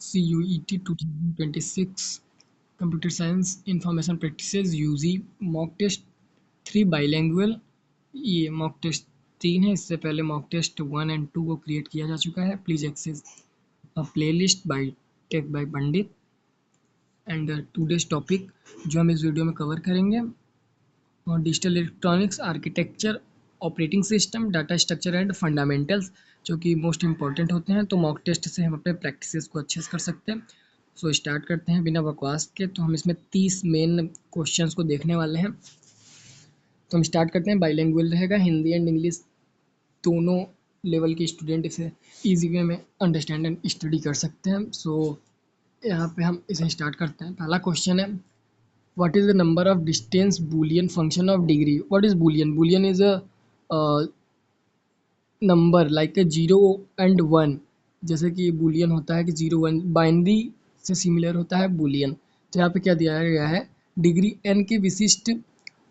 CUET 2026 computer science information practices UG mock test 3 bilingual. ये mock test 3 है। इससे पहले मॉक टेस्ट 1 एंड 2 को क्रिएट किया जा चुका है। Please access a playlist by tech by Pandit. And today's topic जो हम इस वीडियो में कवर करेंगे और digital electronics architecture, operating system, data structure and fundamentals, जो कि मोस्ट इंपॉर्टेंट होते हैं। तो मॉक टेस्ट से हम अपने प्रैक्टिसेस को अच्छे से कर सकते हैं। सो स्टार्ट करते हैं बिना बकवास के। तो हम इसमें 30 मेन क्वेश्चंस को देखने वाले हैं। तो हम स्टार्ट करते हैं। बाइलिंगुअल रहेगा, हिंदी एंड इंग्लिश दोनों लेवल के स्टूडेंट इसे ईजी वे में अंडरस्टैंड एंड स्टडी कर सकते हैं। सो यहाँ पे हम इसे स्टार्ट करते हैं। पहला क्वेश्चन है, what is the number of distance boolean function of degree? What is boolean? Boolean is a number like a 0 and 1। जैसे कि boolean होता है कि 0 1 बाइनरी से सिमिलर होता है boolean। तो यहाँ पे क्या दिया गया है, डिग्री n के विशिष्ट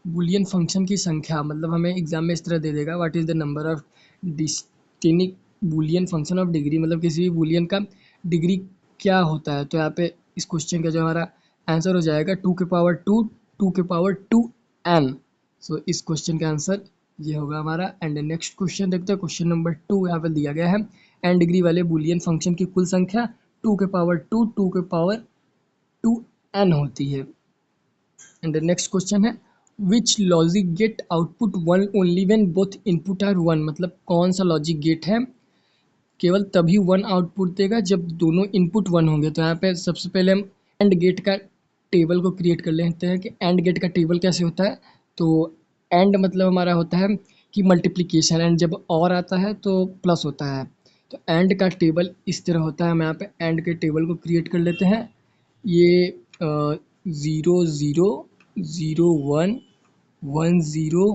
boolean फंक्शन की संख्या। मतलब हमें एग्जाम में इस तरह दे देगा, what is the number of distinct boolean function of degree, मतलब किसी भी boolean का डिग्री क्या होता है। तो यहाँ पे इस क्वेश्चन का जो हमारा आंसर हो जाएगा 2 के पावर 2 2 के पावर 2n। सो इस क्वेश्चन का आंसर ये होगा हमारा। एंड नेक्स्ट क्वेश्चन देखते हैं। क्वेश्चन नंबर 2 यहाँ पे दिया गया है, एन डिग्री वाले बूलियन फंक्शन की कुल संख्या 2 के पावर 2 2 के पावर 2n होती है। एंड नेक्स्ट क्वेश्चन है, which logic gate output 1 only when both input are 1। मतलब कौन सा लॉजिक गेट है केवल तभी 1 आउटपुट देगा जब दोनों इनपुट 1 होंगे। तो यहाँ पे सबसे पहले हम एंड गेट का टेबल को क्रिएट कर लेते हैं कि एंड गेट का टेबल कैसे होता है। तो एंड मतलब हमारा होता है कि मल्टीप्लिकेशन, एंड जब और आता है तो प्लस होता है। तो एंड का टेबल इस तरह होता है। हम यहाँ पे एंड के टेबल को क्रिएट कर लेते हैं। ये 0 0 0 1 1 0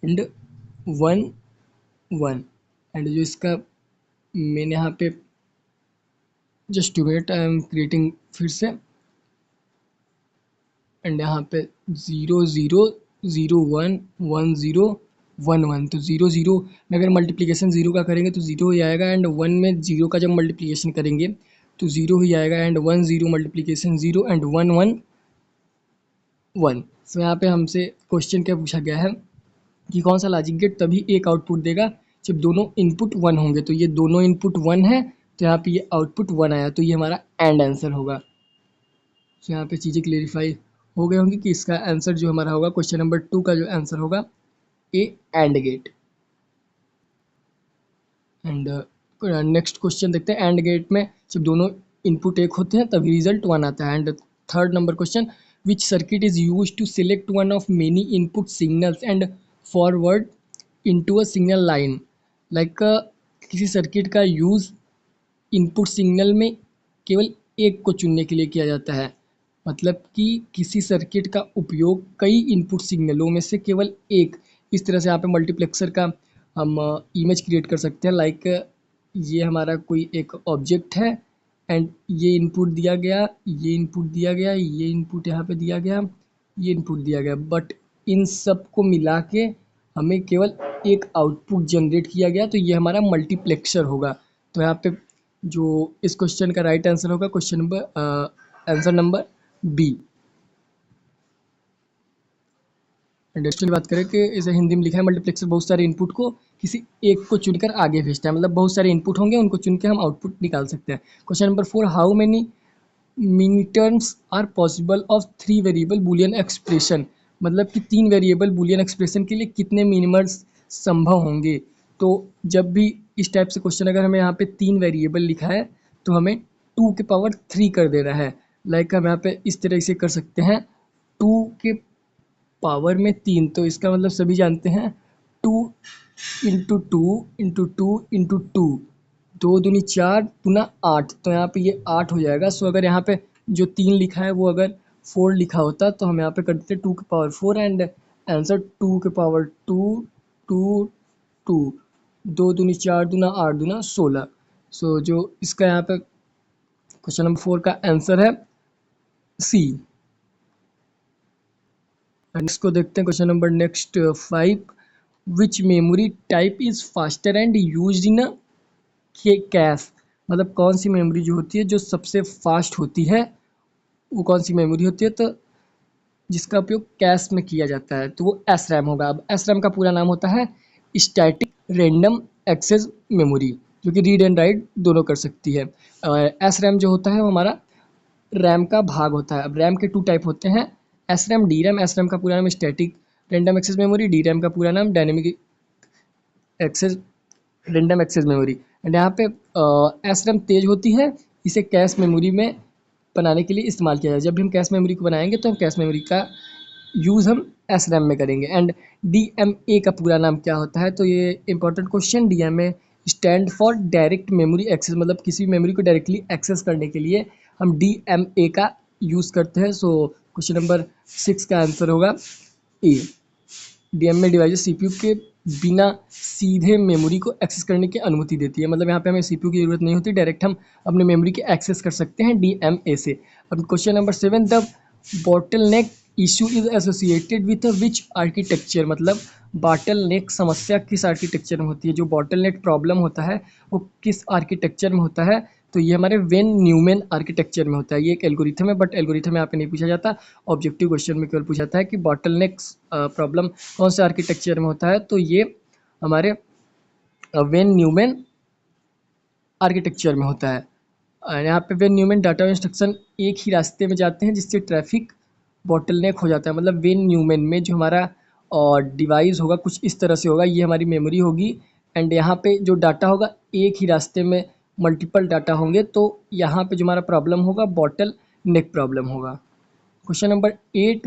एंड 1 1। एंड जो इसका मैंने यहाँ पे just minute I am creating फिर से। एंड यहाँ पे 0 0 0 1 1 0 1 1। तो 0 0 में अगर मल्टीप्लिकेशन 0 का करेंगे तो 0 ही आएगा। एंड 1 में 0 का जब मल्टीप्लिकेशन करेंगे तो 0 ही आएगा। And 1 0 multiplication 0 and 1 1 1। सो यहाँ पे हमसे क्वेश्चन क्या पूछा गया है कि कौन सा लॉजिक गेट तभी एक आउटपुट देगा जब दोनों इनपुट 1 होंगे। तो ये दोनों इनपुट 1 है, तो यहाँ पे ये आउटपुट 1 आया, तो ये हमारा एंड आंसर होगा। तो यहाँ पे चीज़ें क्लेरिफाई हो गई होंगी कि इसका आंसर जो हमारा होगा क्वेश्चन नंबर 2 का जो आंसर होगा A and gate. And next question देखते हैं। एंड गेट में जब दोनों इनपुट एक होते हैं तभी रिजल्ट 1 आता है। And third number question, which circuit is use to select one of many input signals and forward into a signal line. Like किसी सर्किट का यूज़ इनपुट सिग्नल में केवल एक को चुनने के लिए किया जाता है। मतलब कि किसी सर्किट का उपयोग कई इनपुट सिग्नलों में से केवल एक, इस तरह से यहाँ पे मल्टीप्लेक्सर का हम इमेज क्रिएट कर सकते हैं। लाइक ये हमारा कोई एक ऑब्जेक्ट है एंड ये इनपुट दिया गया, ये इनपुट दिया गया, ये इनपुट यहाँ पे दिया गया, ये इनपुट दिया गया, बट इन सब को मिला के हमें केवल एक आउटपुट जनरेट किया गया, तो ये हमारा मल्टीप्लेक्सर होगा। तो यहाँ पे जो इस क्वेश्चन का राइट आंसर होगा question number answer number B. Industry की बात करें कि इसे हिंदी में लिखा है, मल्टीप्लेक्सर बहुत सारे इनपुट को किसी एक को चुनकर आगे भेजता है। मतलब बहुत सारे इनपुट होंगे, उनको चुन के हम आउटपुट निकाल सकते हैं। Question number 4, how many mini terms are possible of 3 variable Boolean expression. मतलब कि 3 वेरिएबल बूलियन एक्सप्रेशन के लिए कितने मिनिमल्स संभव होंगे। तो जब भी इस टाइप से क्वेश्चन अगर हमें यहाँ पे 3 वेरिएबल लिखा है तो हमें 2 के पावर 3 कर देना है। लाइक हम यहाँ पे इस तरह से कर सकते हैं, 2 के पावर में 3, तो इसका मतलब सभी जानते हैं 2 इंटू 2 इंटू 2 इंटू 2, 2 दूनी 4 गुना 8। तो यहाँ पे ये 8 हो जाएगा। सो अगर यहाँ पे जो 3 लिखा है वो अगर 4 लिखा होता तो हम यहाँ पे कर देते 2 के पावर 4 एंड आंसर 2 के पावर 2 2 2, 2 दूनी 4 दूना 8 दूना 16। सो जो इसका यहाँ पे क्वेश्चन नंबर 4 का आंसर है सी। इसको देखते हैं question number next 5, which memory type is faster and used in cash. मतलब कौन सी मेमोरी जो होती है जो सबसे फास्ट होती है, वो कौन सी मेमोरी होती है, तो जिसका उपयोग कैश में किया जाता है तो वो एस रैम होगा। अब एस रैम का पूरा नाम होता है स्टैटिक रैंडम एक्सेस मेमोरी, जो कि रीड एंड राइट दोनों कर सकती है। एस रैम जो होता है वो हमारा रैम का भाग होता है। अब रैम के टू टाइप होते हैं, S RAM, D RAM. S RAM का पूरा नाम static random access memory, D RAM का पूरा नाम dynamic access random access memory. And यहाँ पे एस रैम तेज होती है, इसे कैश मेमोरी में बनाने के लिए इस्तेमाल किया जाए। जब भी हम कैश मेमोरी को बनाएंगे तो हम कैश मेमोरी का यूज़ हम एस रैम में करेंगे। एंड डी एम ए का पूरा नाम क्या होता है, तो ये important question, D M A stand for direct memory access, मतलब किसी भी मेमोरी को डायरेक्टली एक्सेस करने के लिए हम डी एम ए का यूज़ करते हैं। सो क्वेश्चन नंबर 6 का आंसर होगा ए। डीएमए डिवाइस सीपीयू के बिना सीधे मेमोरी को एक्सेस करने की अनुमति देती है, मतलब यहाँ पे हमें सीपीयू की जरूरत नहीं होती, डायरेक्ट हम अपने मेमोरी के एक्सेस कर सकते हैं डीएमए से। अब question number 7, the bottleneck issue is associated with which architecture, मतलब बॉटलनेक समस्या किस आर्किटेक्चर में होती है, जो बॉटलनेक प्रॉब्लम होता है वो किस आर्किटेक्चर में होता है, तो ये हमारे वेन न्यूमैन आर्किटेक्चर में होता है। ये एक एल्गोरिथम है, बट एल्गोरिथम यहाँ पे नहीं पूछा जाता, ऑब्जेक्टिव क्वेश्चन में केवल पूछा जाता है कि बॉटलनेक्स प्रॉब्लम कौन से आर्किटेक्चर में होता है, तो ये हमारे वेन न्यूमैन आर्किटेक्चर में होता है। यहाँ पे वेन न्यूमैन डाटा इंस्ट्रक्शन एक ही रास्ते में जाते हैं, जिससे ट्रैफिक बॉटलनेक हो जाता है। मतलब वेन न्यूमैन में जो हमारा डिवाइस होगा कुछ इस तरह से होगा, ये हमारी मेमोरी होगी, एंड यहाँ पे जो डाटा होगा एक ही रास्ते में मल्टीपल डाटा होंगे, तो यहाँ पे जो हमारा प्रॉब्लम होगा बॉटल नेक प्रॉब्लम होगा। Question number 8,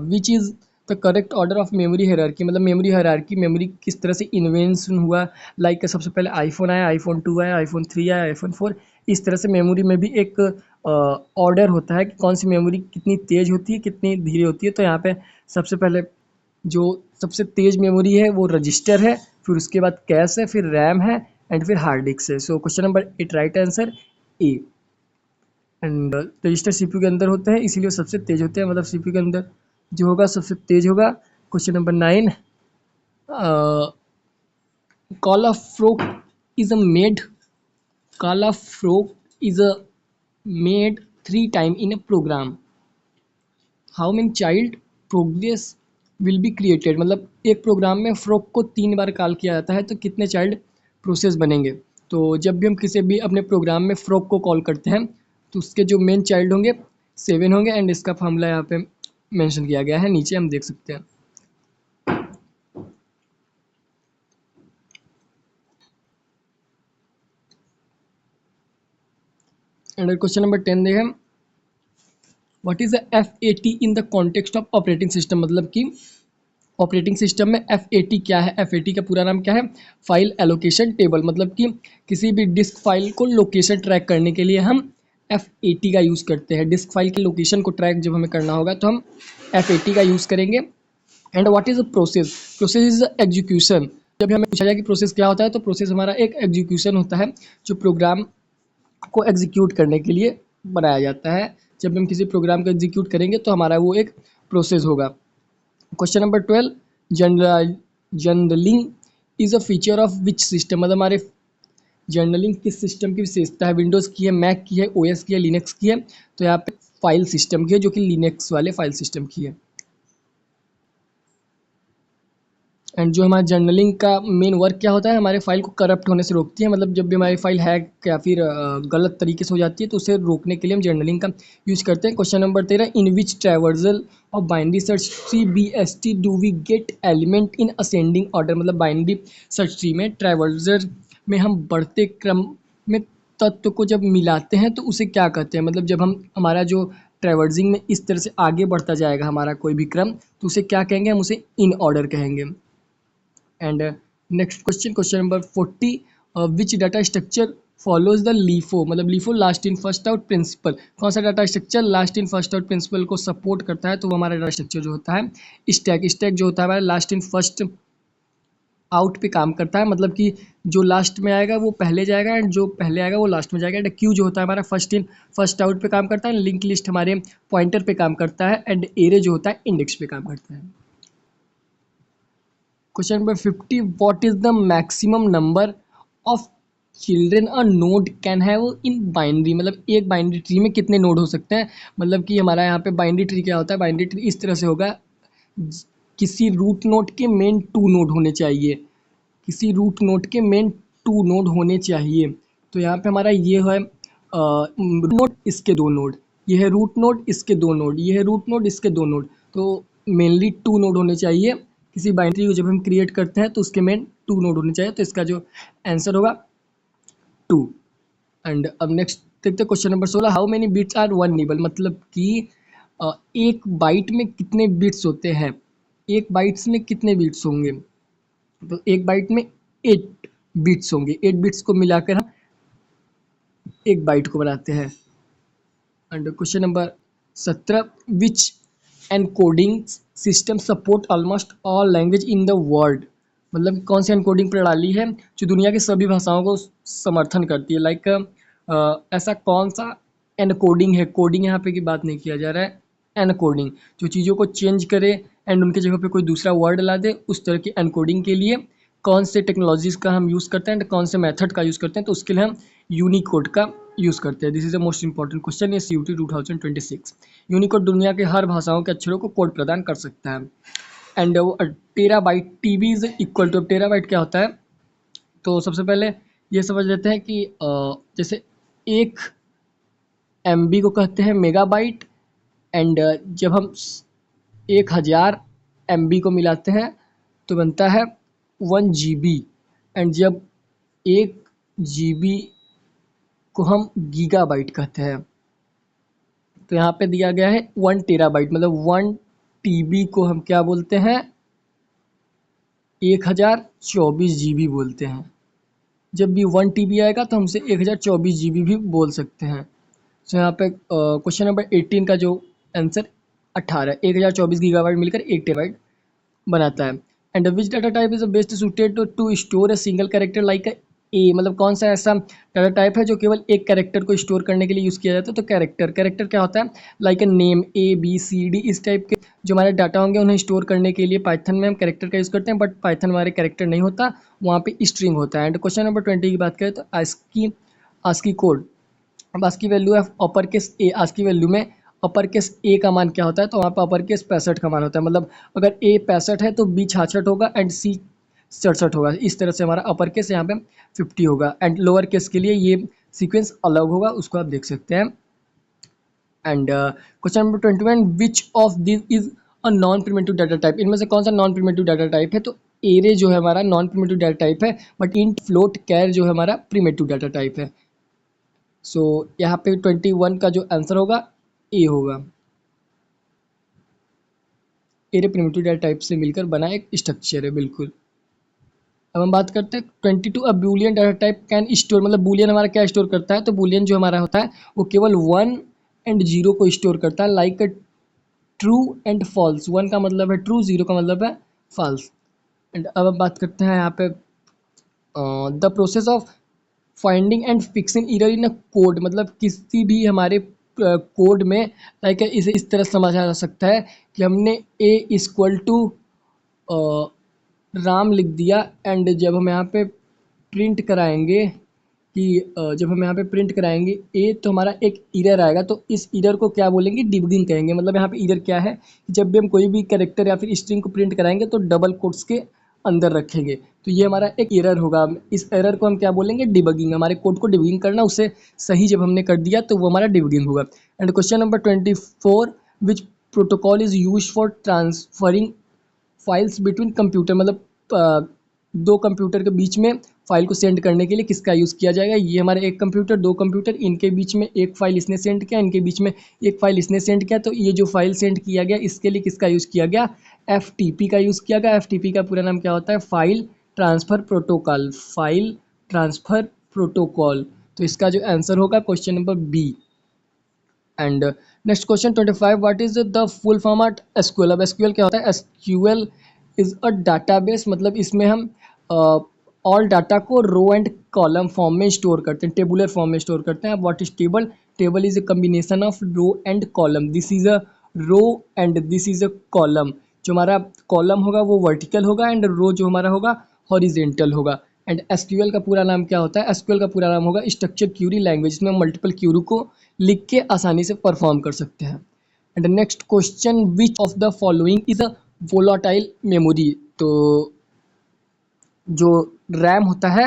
which is the correct order of memory hierarchy, मतलब मेमोरी हायरार्की, मेमोरी किस तरह से इन्वेंशन हुआ। लाइक सबसे पहले आईफोन आया, आईफोन 2 आया, आईफोन 3 आया, आईफोन 4, इस तरह से मेमोरी में भी एक ऑर्डर होता है कि कौन सी मेमोरी कितनी तेज़ होती है, कितनी धीरे होती है। तो यहाँ पे सबसे पहले जो सबसे तेज़ मेमोरी है वो रजिस्टर है, फिर उसके बाद कैश है, फिर रैम है, एंड फिर हार्ड डिस्क है। So question number 8 right answer A. And register CPU के अंदर होते हैं, इसीलिए वो सबसे तेज होते हैं, मतलब सीपीयू के अंदर जो होगा सबसे तेज होगा। Question number 9, call of fork is a made call of fork is a made 3 time in a program, how many child progress will be created, मतलब एक प्रोग्राम में फ्रोक को 3 बार कॉल किया जाता है तो कितने चाइल्ड प्रोसेस बनेंगे। तो जब भी हम किसी भी अपने प्रोग्राम में फ्रोक को कॉल करते हैं तो उसके जो मेन चाइल्ड होंगे 7 होंगे, एंड इसका फॉर्मूला यहाँ पे मेंशन किया गया है, नीचे हम देख सकते हैं। एंड क्वेश्चन नंबर 10 देखें, what is the FAT in the context of operating system, मतलब कि ऑपरेटिंग सिस्टम में FAT क्या है। FAT का पूरा नाम क्या है, फाइल एलोकेशन टेबल, मतलब कि किसी भी डिस्क फाइल को लोकेशन ट्रैक करने के लिए हम FAT का यूज़ करते हैं। डिस्क फाइल की लोकेशन को ट्रैक जब हमें करना होगा तो हम FAT का यूज़ करेंगे। And what is a process, process is execution. जब भी हमें पूछा जाए कि प्रोसेस क्या होता है, तो प्रोसेस हमारा एक एग्जीक्यूशन होता है जो प्रोग्राम को एग्जीक्यूट करने के लिए बनाया जाता है। जब हम किसी प्रोग्राम को एग्जीक्यूट करेंगे तो हमारा वो एक प्रोसेस होगा। Question number 12, journaling is a feature of which system, मतलब हमारे जर्नलिंग किस सिस्टम की विशेषता है, विंडोज़ की है, मैक की है, ओएस की है, लिनक्स की है, तो यहाँ पे फाइल सिस्टम की है, जो कि लिनक्स वाले फाइल सिस्टम की है। एंड जो हमारा जर्नलिंग का मेन वर्क क्या होता है, हमारे फाइल को करप्ट होने से रोकती है, मतलब जब भी हमारी फाइल हैक या फिर गलत तरीके से हो जाती है तो उसे रोकने के लिए हम जर्नलिंग का यूज़ करते हैं। Question number 13, in which traversal of binary search tree BST do we get element in ascending order, मतलब बाइनरी सर्च ट्री में ट्रैवर्सल में हम बढ़ते क्रम में तत्व को जब मिलाते हैं तो उसे क्या कहते हैं, मतलब जब हम हमारा जो ट्रैवर्सिंग में इस तरह से आगे बढ़ता जाएगा हमारा कोई भी क्रम, तो उसे क्या कहेंगे, हम उसे इन ऑर्डर कहेंगे। And next question, question number 40, which data structure follows the LIFO, मतलब LIFO last in first out principle, कौन सा data structure last in first out principle को सपोर्ट करता है, तो वो हमारा डाटा स्ट्रक्चर जो होता है स्टैक जो होता है हमारा लास्ट इन फर्स्ट आउट पे काम करता है, मतलब कि जो लास्ट में आएगा वो पहले जाएगा एंड जो पहले आएगा वो लास्ट में जाएगा। एंड क्यू जो होता है हमारा फर्स्ट इन फर्स्ट आउट पे काम करता है, लिंक लिस्ट हमारे पॉइंटर पे काम करता है, एंड एरे जो होता है इंडेक्स पे काम करता है। Question number 50, what is the maximum number of children a node can have in binary, मतलब एक बाइनरी ट्री में कितने नोड हो सकते हैं। मतलब कि हमारा यहाँ पे बाइनरी ट्री क्या होता है, बाइनरी ट्री इस तरह से होगा, किसी रूट नोड के मेन 2 नोड होने चाहिए, किसी रूट नोड के मेन 2 नोड होने चाहिए। तो यहाँ पे हमारा ये है नोड, इसके 2 नोड, ये है रूट नोड, इसके 2 नोड, ये है रूट नोड, इसके 2 नोड। तो मेनली 2 नोड होने चाहिए किसी बाइनरी को जब हम क्रिएट करते हैं, तो उसके मेन 2 नोड होने चाहिए। तो इसका जो आंसर होगा 2। एंड अब नेक्स्ट देखते हैं question number 16, how many bits are one nibble, मतलब कि एक बाइट में कितने बिट्स होते हैं, एक बाइट्स में कितने बिट्स होंगे। तो एक बाइट में 8 बिट्स होंगे, 8 बिट्स को मिलाकर हम एक बाइट को बनाते हैं। And question number 17, which encoding system support almost all language in the world, मतलब कौन सी एनकोडिंग प्रणाली है जो दुनिया की सभी भाषाओं को समर्थन करती है। लाइक ऐसा कौन सा एनकोडिंग है, कोडिंग यहाँ पे की बात नहीं किया जा रहा है, एनकोडिंग जो चीज़ों को चेंज करे एंड उनके जगह पे कोई दूसरा वर्ड ला दे, उस तरह की एनकोडिंग के लिए कौन से टेक्नोलॉजीज़ का हम यूज़ करते हैं एंड कौन से मेथड का यूज़ करते हैं। तो उसके लिए हम यूनिकोड का यूज़ करते हैं। This is the most important question इस CUT 2026। यूनिकोड दुनिया के हर भाषाओं के अक्षरों को कोड प्रदान कर सकता है। And terabyte TB is equal to, terabyte क्या होता है, तो सबसे पहले ये समझ लेते हैं कि जैसे 1 MB को कहते हैं मेगाबाइट, एंड जब हम 1000 MB को मिलाते हैं तो बनता है 1 GB, एंड जब 1 GB को हम गीगाबाइट कहते हैं। तो यहाँ पे दिया गया है 1 TB, मतलब 1 TB को हम क्या बोलते हैं, 1024 GB बोलते हैं। जब भी 1 TB आएगा तो हमसे 1024 GB भी बोल सकते हैं। तो यहाँ पे क्वेश्चन नंबर 18 का जो आंसर 18, 1024 GB मिलकर 1 TB बनाता है। And which data type is the best suited to store a single character like A, मतलब कौन सा ऐसा डाटा टाइप है जो केवल एक कैरेक्टर को स्टोर करने के लिए यूज़ किया जाता है। तो कैरेक्टर, कैरेक्टर क्या होता है, लाइक अ नेम, ABCD, इस टाइप के जो हमारे डाटा होंगे उन्हें स्टोर करने के लिए पाइथन में हम कैरेक्टर का यूज़ करते हैं, बट पाइथन हमारे कैरेक्टर नहीं होता, वहाँ पे स्ट्रिंग होता है। एंड क्वेश्चन नंबर 20 की बात करें तो आस्की कोड, अब आस्की वैल्यू है अपर केस ए, आस्की वैल्यू में अपर केस ए का मान क्या होता है, तो वहाँ पर अपर केस 65 का मान होता है। मतलब अगर A 65 है तो B 66 होगा एंड C 67 होगा। इस तरह से हमारा अपर केस यहाँ पे 50 होगा एंड लोअर केस के लिए ये सीक्वेंस अलग होगा, उसको आप देख सकते हैं। And question number 21, which of this is a non primitive data type, इनमें से कौन सा नॉन प्रिमिटिव डाटा टाइप है। तो एरे जो है हमारा नॉन प्रिमिटिव डाटा टाइप है, बट इंट फ्लोट कैर जो है हमारा प्रिमिटिव डाटा टाइप है। सो यहाँ पे 21 का जो आंसर होगा ए होगा। एरे प्रिमिटिव डाटा टाइप से मिलकर बना एक स्ट्रक्चर है, बिल्कुल। अब हम बात करते हैं 22, a boolean data type can store, मतलब बूलियन हमारा क्या स्टोर करता है, तो बूलियन जो हमारा होता है वो केवल 1 एंड 0 को स्टोर करता है, लाइक ट्रू एंड फॉल्स। 1 का मतलब है ट्रू, 0 का मतलब है फॉल्स। एंड अब हम बात करते हैं यहाँ पे the process of finding and fixing error in a code, मतलब किसी भी हमारे कोड में, लाइक इसे इस तरह समझा जा सकता है कि हमने A इक्वल टू राम लिख दिया, एंड जब हम यहाँ पे प्रिंट कराएंगे कि जब हम यहाँ पे प्रिंट कराएंगे ए, तो हमारा एक एरर आएगा, तो इस एरर को क्या बोलेंगे, डिबगिंग कहेंगे। मतलब यहाँ पे एरर क्या है कि जब भी हम कोई भी कैरेक्टर या फिर स्ट्रिंग को प्रिंट कराएंगे तो डबल कोट्स के अंदर रखेंगे, तो ये हमारा एक एरर होगा। इस एरर को हम क्या बोलेंगे, डिबगिंग। हमारे कोड को डिबगिंग करना, उसे सही जब हमने कर दिया तो वो हमारा डिबगिंग होगा। And question number 24, which protocol is use for transferring files between computer, मतलब दो कंप्यूटर के बीच में फाइल को सेंड करने के लिए किसका यूज़ किया जाएगा। ये हमारे एक कंप्यूटर, दो कंप्यूटर, इनके बीच में एक फाइल इसने सेंड किया, इनके बीच में एक फाइल इसने सेंड किया, तो ये जो फाइल सेंड किया गया इसके लिए किसका यूज़ किया गया, FTP का यूज़ किया गया। FTP का पूरा नाम क्या होता है, file transfer protocol, file transfer protocol. तो इसका जो आंसर होगा question number B. And next question 25, what is the full form of SQL। अब SQL क्या होता है, SQL इज अ डाटाबेस, मतलब इसमें हम ऑल डाटा को रो एंड कॉलम फॉर्म में स्टोर करते हैं, टेबुलर फॉर्म में स्टोर करते हैं। What is table, table is a combination of row and column, this is a row and this is a column. जो हमारा कॉलम होगा वो वर्टिकल होगा एंड रो जो हमारा होगा हॉरिजेंटल होगा। एंड एसक्यूएल का पूरा नाम क्या होता है? एसक्यूएल का पूरा नाम होगा स्ट्रक्चर क्यूरी लैंग्वेज, इसमें मल्टीपल क्यूरी को लिख के आसानी से परफॉर्म कर सकते हैं। And next question, which of the following is a volatile memory? तो जो रैम होता है,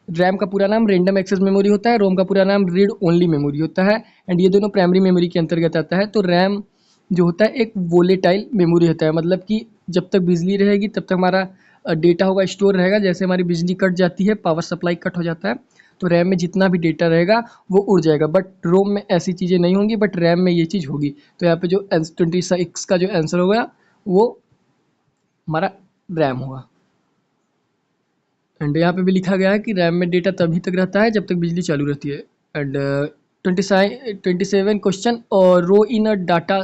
रैम का पूरा नाम रेंडम एक्सेस मेमोरी होता है, रोम का पूरा नाम रीड ओनली मेमोरी होता है, एंड ये दोनों प्राइमरी मेमोरी के अंतर्गत आता है। तो रैम जो होता है एक वोलेटाइल मेमोरी होता है, मतलब कि जब तक बिजली रहेगी तब तक हमारा डेटा होगा स्टोर रहेगा। जैसे हमारी बिजली कट जाती है, पावर सप्लाई कट हो जाता है, तो रैम में जितना भी डेटा रहेगा वो उड़ जाएगा, बट रोम में ऐसी चीज़ें नहीं होंगी, बट रैम में ये चीज़ होगी। तो यहाँ पे जो S26 का जो आंसर होगा वो हमारा रैम होगा। एंड यहाँ पे भी लिखा गया है कि रैम में डेटा तभी तक रहता है जब तक बिजली चालू रहती है। एंड 27 क्वेश्चन, और row in a data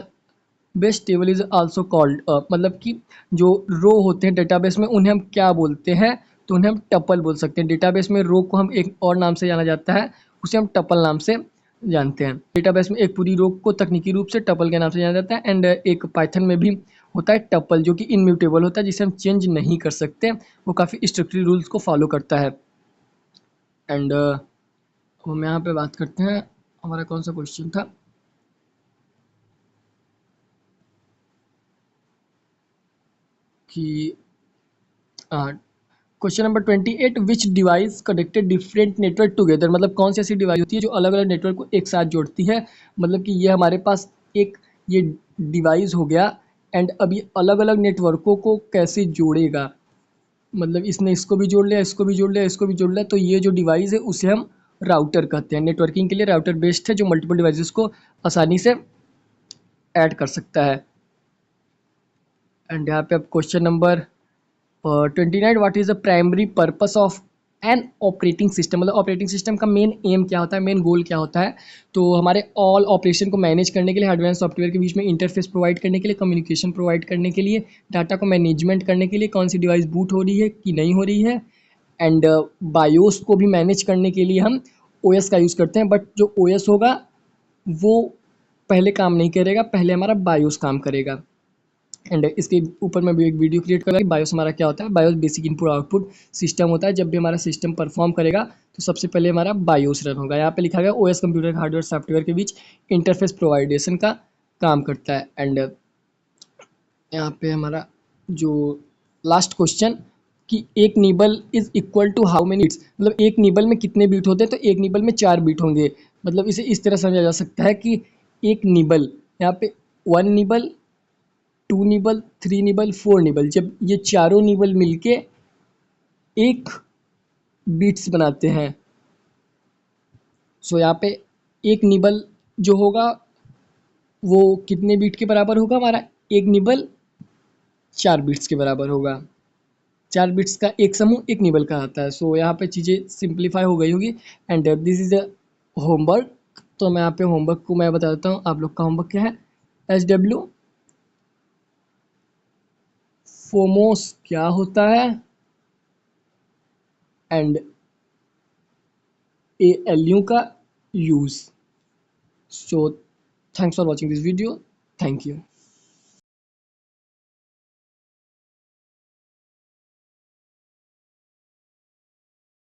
base table is also called, मतलब कि जो रो होते हैं डेटाबेस में उन्हें हम क्या बोलते हैं? तो उन्हें हम टपल बोल सकते हैं। डेटाबेस में रो को हम एक और नाम से जाना जाता है, उसे हम टपल नाम से जानते हैं। डेटाबेस में एक पूरी रो को तकनीकी रूप से टपल के नाम से जाना जाता है। एंड एक पाइथन में भी होता है टपल, जो कि इनम्यूटेबल होता है, जिसे हम चेंज नहीं कर सकते। वो काफ़ी स्ट्रिक्टली रूल्स को फॉलो करता है। एंड हम यहाँ पे बात करते हैं, हमारा कौन सा क्वेश्चन था कि क्वेश्चन नंबर 28, विच device connected different network together? मतलब कौन सी ऐसी डिवाइस होती है जो अलग अलग नेटवर्क को एक साथ जोड़ती है? मतलब कि ये हमारे पास एक ये डिवाइस हो गया, एंड अब ये अलग अलग नेटवर्कों को कैसे जोड़ेगा? मतलब इसने इसको भी जोड़ लिया, इसको भी जोड़ लिया, इसको भी जोड़ लिया, तो ये जो डिवाइस है उसे हम राउटर कहते हैं। नेटवर्किंग के लिए राउटर बेस्ड है, जो मल्टीपल डिवाइसेस को आसानी से ऐड कर सकता है। एंड यहाँ पे अब question number 29, what is the primary purpose of an operating system? मतलब ऑपरेटिंग सिस्टम का मेन एम क्या होता है, मेन गोल क्या होता है? तो हमारे ऑल ऑपरेशन को मैनेज करने के लिए, हार्डवेयर एंड सॉफ्टवेयर के बीच में इंटरफेस प्रोवाइड करने के लिए, कम्युनिकेशन प्रोवाइड करने के लिए, डाटा को मैनेजमेंट करने के लिए, कौन सी डिवाइस बूट हो रही है कि नहीं हो रही है, एंड बायोस को भी मैनेज करने के लिए हम ओएस का यूज़ करते हैं। बट जो ओएस होगा वो पहले काम नहीं करेगा, पहले हमारा बायोस काम करेगा। एंड इसके ऊपर मैं भी एक वीडियो क्रिएट करूँगा कि बायोस हमारा क्या होता है। BIOS basic input output system होता है। जब भी हमारा सिस्टम परफॉर्म करेगा तो सबसे पहले हमारा बायोस रन होगा। यहाँ पे लिखा गया ओएस कंप्यूटर हार्डवेयर सॉफ्टवेयर के बीच इंटरफेस प्रोवाइडेशन का काम करता है। एंड यहाँ पे हमारा जो लास्ट क्वेश्चन कि एक nibble is equal to how many bits? मतलब एक निबल में कितने बीट होते हैं? तो एक निबल में 4 बीट होंगे। मतलब इसे इस तरह समझा जा सकता है कि एक निबल, यहाँ पे 1 निबल, 2 निबल, 3 निबल, 4 निबल, जब ये चारों निबल मिलके एक बीट्स बनाते हैं। सो यहाँ पे एक निबल जो होगा वो कितने बीट के बराबर होगा? हमारा एक निबल 4 बीट्स के बराबर होगा। 4 बिट्स का एक समूह एक निबल का आता है। सो यहाँ पे चीज़ें सिंप्लीफाई हो गई होगी। And this is a homework. तो मैं यहाँ पे होमवर्क को मैं बता देता हूँ, आप लोग का होमवर्क क्या है। SW फोमोस क्या होता है, एंड ALU का use. So thanks for watching this video, thank you.